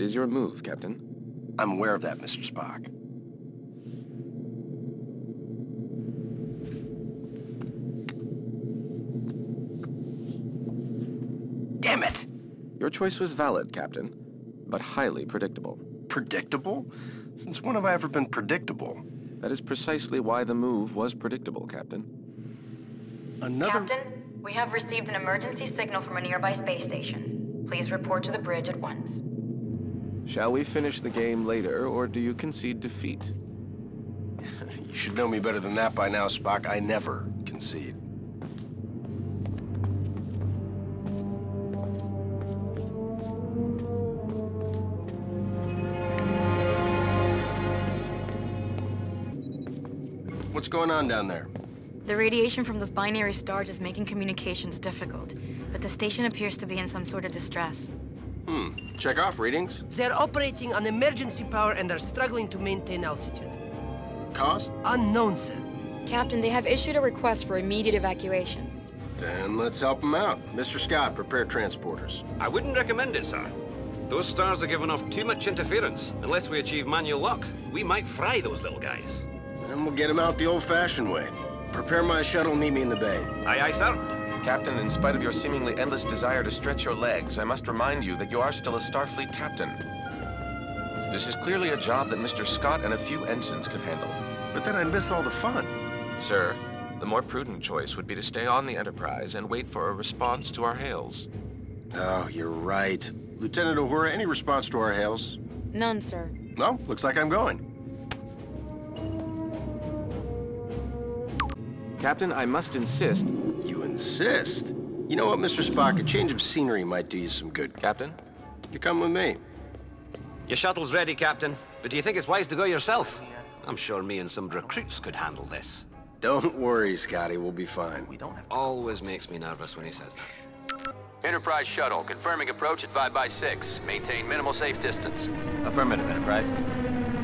is your move, Captain? I'm aware of that, Mr. Spock. Damn it! Your choice was valid, Captain, but highly predictable. Predictable? Since when have I ever been predictable? That is precisely why the move was predictable, Captain. Captain, we have received an emergency signal from a nearby space station. Please report to the bridge at once. Shall we finish the game later, or do you concede defeat? You should know me better than that by now, Spock. I never concede. What's going on down there? The radiation from those binary stars is making communications difficult, but the station appears to be in some sort of distress. Check off readings. They're operating on emergency power and are struggling to maintain altitude. Cause? Unknown, sir. Captain, they have issued a request for immediate evacuation. Then let's help them out. Mr. Scott, prepare transporters. I wouldn't recommend it, sir. Those stars are giving off too much interference. Unless we achieve manual lock, we might fry those little guys. Then we'll get them out the old-fashioned way. Prepare my shuttle and meet me in the bay. Aye, aye, sir. Captain, in spite of your seemingly endless desire to stretch your legs, I must remind you that you are still a Starfleet captain. This is clearly a job that Mr. Scott and a few ensigns could handle. But then I'd miss all the fun. Sir, the more prudent choice would be to stay on the Enterprise and wait for a response to our hails. Oh, you're right. Lieutenant Uhura, any response to our hails? None, sir. No, looks like I'm going. Captain, I must insist. You insist? You know what, Mr. Spock? A change of scenery might do you some good. Captain? You come with me. Your shuttle's ready, Captain. But do you think it's wise to go yourself? I'm sure me and some recruits could handle this. Don't worry, Scotty. We'll be fine. Always makes me nervous when he says that. Enterprise shuttle, confirming approach at 5x6. Maintain minimal safe distance. Affirmative, Enterprise.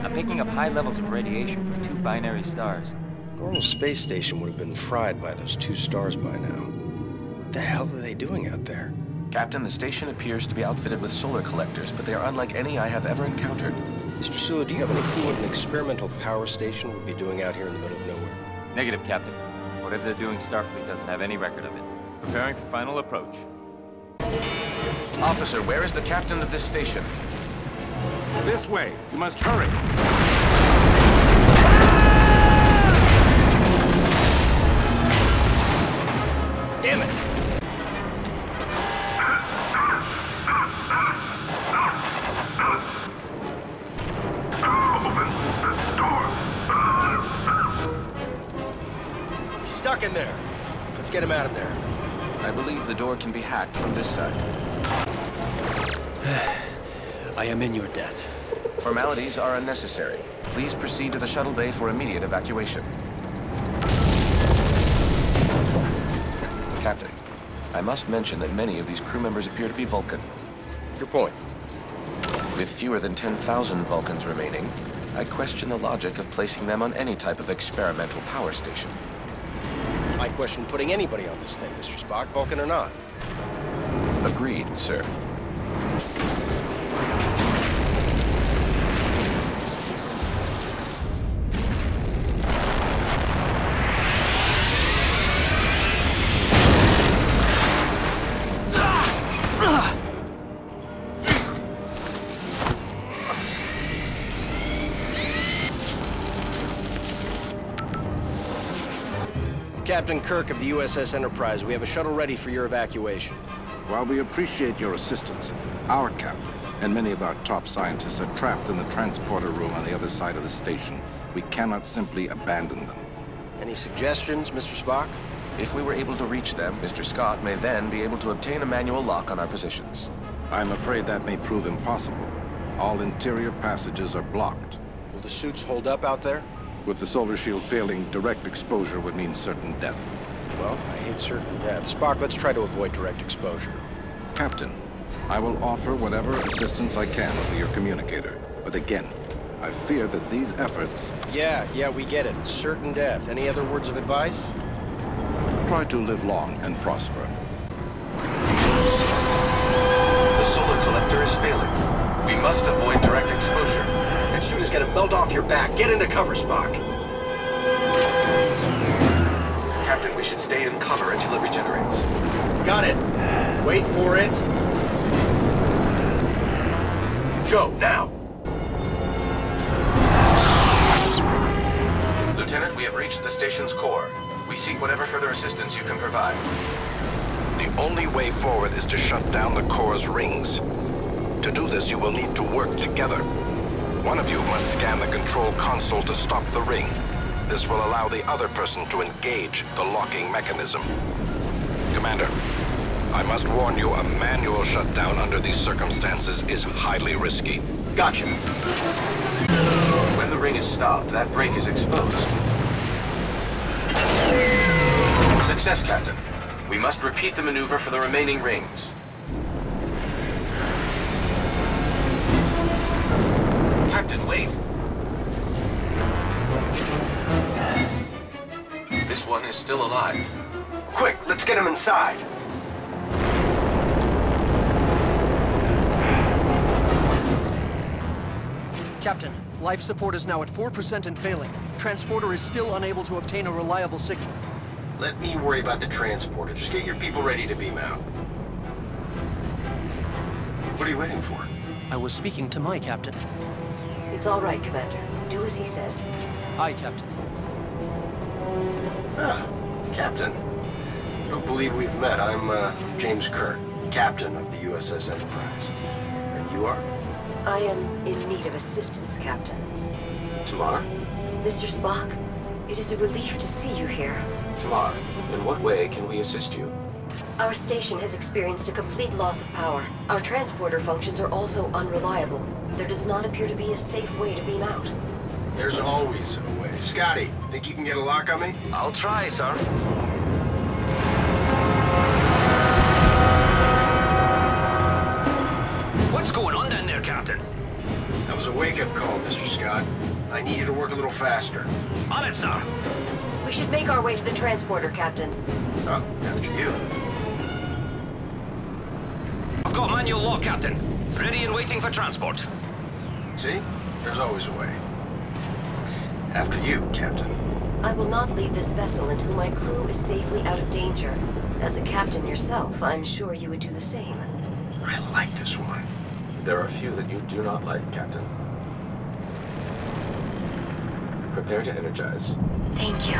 I'm picking up high levels of radiation from 2 binary stars. A normal space station would have been fried by those 2 stars by now. What the hell are they doing out there? Captain, the station appears to be outfitted with solar collectors, but they are unlike any I have ever encountered. Mr. Sulu, do you have any clue what an experimental power station would be doing out here in the middle of nowhere? Negative, Captain. Whatever they're doing, Starfleet doesn't have any record of it. Preparing for final approach. Officer, where is the captain of this station? This way. You must hurry. Damn it! He's stuck in there. Let's get him out of there. I believe the door can be hacked from this side. I am in your debt. Formalities are unnecessary. Please proceed to the shuttle bay for immediate evacuation. Captain, I must mention that many of these crew members appear to be Vulcan. Your point. With fewer than 10,000 Vulcans remaining, I question the logic of placing them on any type of experimental power station. I question putting anybody on this thing, Mr. Spock, Vulcan or not. Agreed, sir. Captain Kirk of the USS Enterprise, we have a shuttle ready for your evacuation. While we appreciate your assistance, our captain and many of our top scientists are trapped in the transporter room on the other side of the station. We cannot simply abandon them. Any suggestions, Mr. Spock? If we were able to reach them, Mr. Scott may then be able to obtain a manual lock on our positions. I'm afraid that may prove impossible. All interior passages are blocked. Will the suits hold up out there? With the solar shield failing, direct exposure would mean certain death. Well, I hate certain death. Spock, let's try to avoid direct exposure. Captain, I will offer whatever assistance I can over your communicator. But again, I fear that these efforts... Yeah, we get it. Certain death. Any other words of advice? Try to live long and prosper. The solar collector is failing. We must avoid Melt off your back. Get into cover, Spock. Captain, we should stay in cover until it regenerates. Got it. Wait for it. Go, now. Lieutenant, we have reached the station's core. We seek whatever further assistance you can provide. The only way forward is to shut down the core's rings. To do this, you will need to work together. One of you must scan the control console to stop the ring. This will allow the other person to engage the locking mechanism. Commander, I must warn you, a manual shutdown under these circumstances is highly risky. Gotcha. When the ring is stopped, that break is exposed. Success, Captain. We must repeat the maneuver for the remaining rings. Captain, wait. This one is still alive. Quick, let's get him inside. Captain, life support is now at 4% and failing. Transporter is still unable to obtain a reliable signal. Let me worry about the transporter. Just get your people ready to beam out. What are you waiting for? I was speaking to my captain. It's all right, Commander. Do as he says. Aye, Captain. Ah, Captain. I don't believe we've met. I'm, James Kirk, Captain of the USS Enterprise. And you are? I am in need of assistance, Captain. Tamar? Mr. Spock, it is a relief to see you here. Tamar, in what way can we assist you? Our station has experienced a complete loss of power. Our transporter functions are also unreliable. There does not appear to be a safe way to beam out. There's always a way. Scotty, think you can get a lock on me? I'll try, sir. What's going on down there, Captain? That was a wake-up call, Mr. Scott. I need you to work a little faster. On it, sir. We should make our way to the transporter, Captain. Oh, after you. I've got manual lock, Captain. Ready and waiting for transport. See? There's always a way. After you, Captain. I will not leave this vessel until my crew is safely out of danger. As a captain yourself, I'm sure you would do the same. I like this one. There are a few that you do not like, Captain. Prepare to energize. Thank you.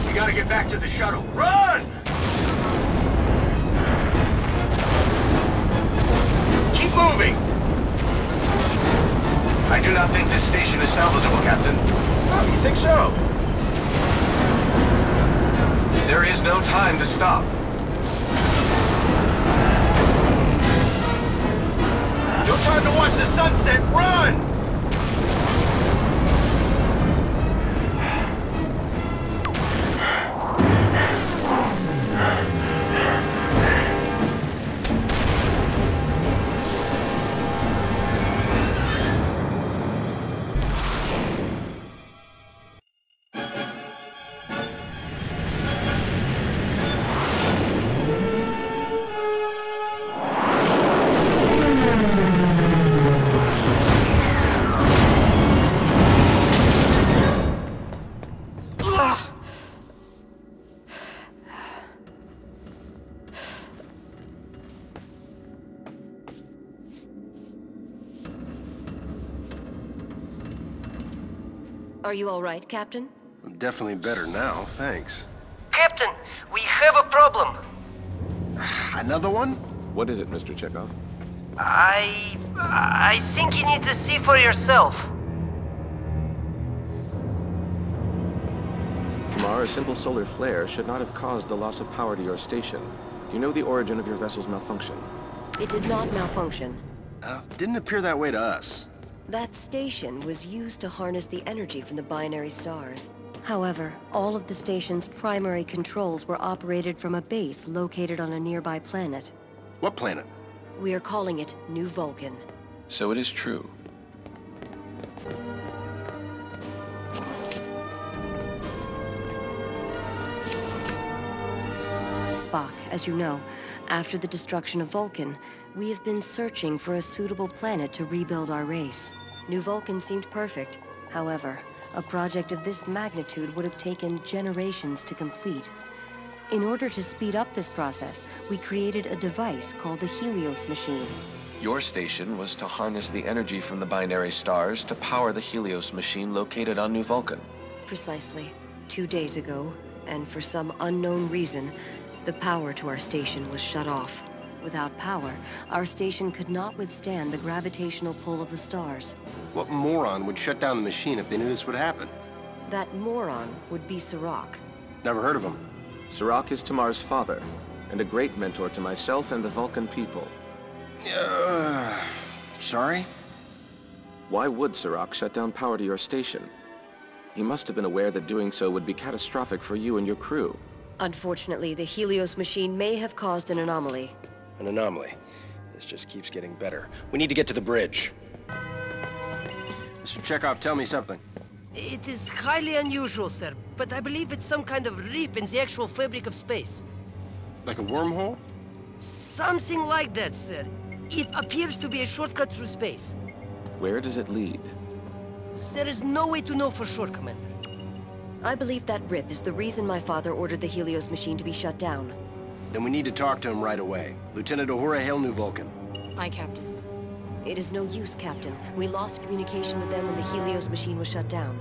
We gotta get back to the shuttle. Run! Keep moving! I do not think this station is salvageable, Captain. Oh, you think so? There is no time to stop. No time to watch the sunset. Run! Are you all right, Captain? I'm definitely better now, thanks. Captain, we have a problem. Another one? What is it, Mr. Chekhov? I think you need to see for yourself. Tamar, a simple solar flare should not have caused the loss of power to your station. Do you know the origin of your vessel's malfunction? It did not malfunction. Didn't appear that way to us. That station was used to harness the energy from the binary stars. However, all of the station's primary controls were operated from a base located on a nearby planet. What planet? We are calling it New Vulcan. So it is true. Spock, as you know, after the destruction of Vulcan, we have been searching for a suitable planet to rebuild our race. New Vulcan seemed perfect. However, a project of this magnitude would have taken generations to complete. In order to speed up this process, we created a device called the Helios machine. Your station was to harness the energy from the binary stars to power the Helios machine located on New Vulcan. Precisely. 2 days ago, and for some unknown reason, the power to our station was shut off. Without power, our station could not withstand the gravitational pull of the stars. What moron would shut down the machine if they knew this would happen? That moron would be Sirach. Never heard of him. Sirach is Tamar's father, and a great mentor to myself and the Vulcan people. Sorry? Why would Sirach shut down power to your station? He must have been aware that doing so would be catastrophic for you and your crew. Unfortunately, the Helios machine may have caused an anomaly. An anomaly. This just keeps getting better. We need to get to the bridge. Mr. Chekhov, tell me something. It is highly unusual, sir, but I believe it's some kind of rip in the actual fabric of space. Like a wormhole? Something like that, sir. It appears to be a shortcut through space. Where does it lead? There is no way to know for sure, Commander. I believe that rip is the reason my father ordered the Helios machine to be shut down. Then we need to talk to him right away. Lieutenant Uhura, hail New Vulcan. Aye, Captain. It is no use, Captain. We lost communication with them when the Helios machine was shut down.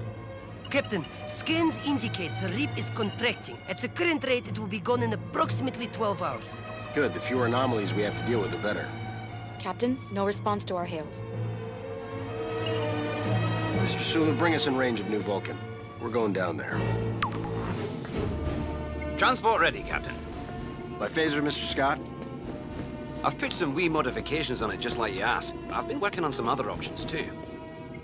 Captain, scans indicate the rip is contracting. At the current rate, it will be gone in approximately 12 hours. Good, the fewer anomalies we have to deal with, the better. Captain, no response to our hails. Mr. Sulu, bring us in range of New Vulcan. We're going down there. Transport ready, Captain. My phaser, Mr. Scott? I've put some wee modifications on it just like you asked. I've been working on some other options too.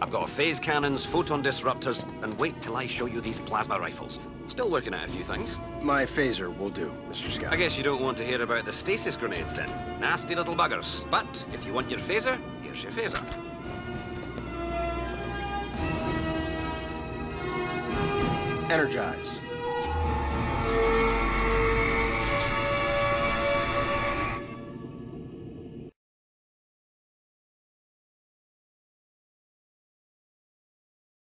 I've got phase cannons, photon disruptors, and wait till I show you these plasma rifles. Still working out a few things. My phaser will do, Mr. Scott. I guess you don't want to hear about the stasis grenades then. Nasty little buggers. But if you want your phaser, here's your phaser. Energize.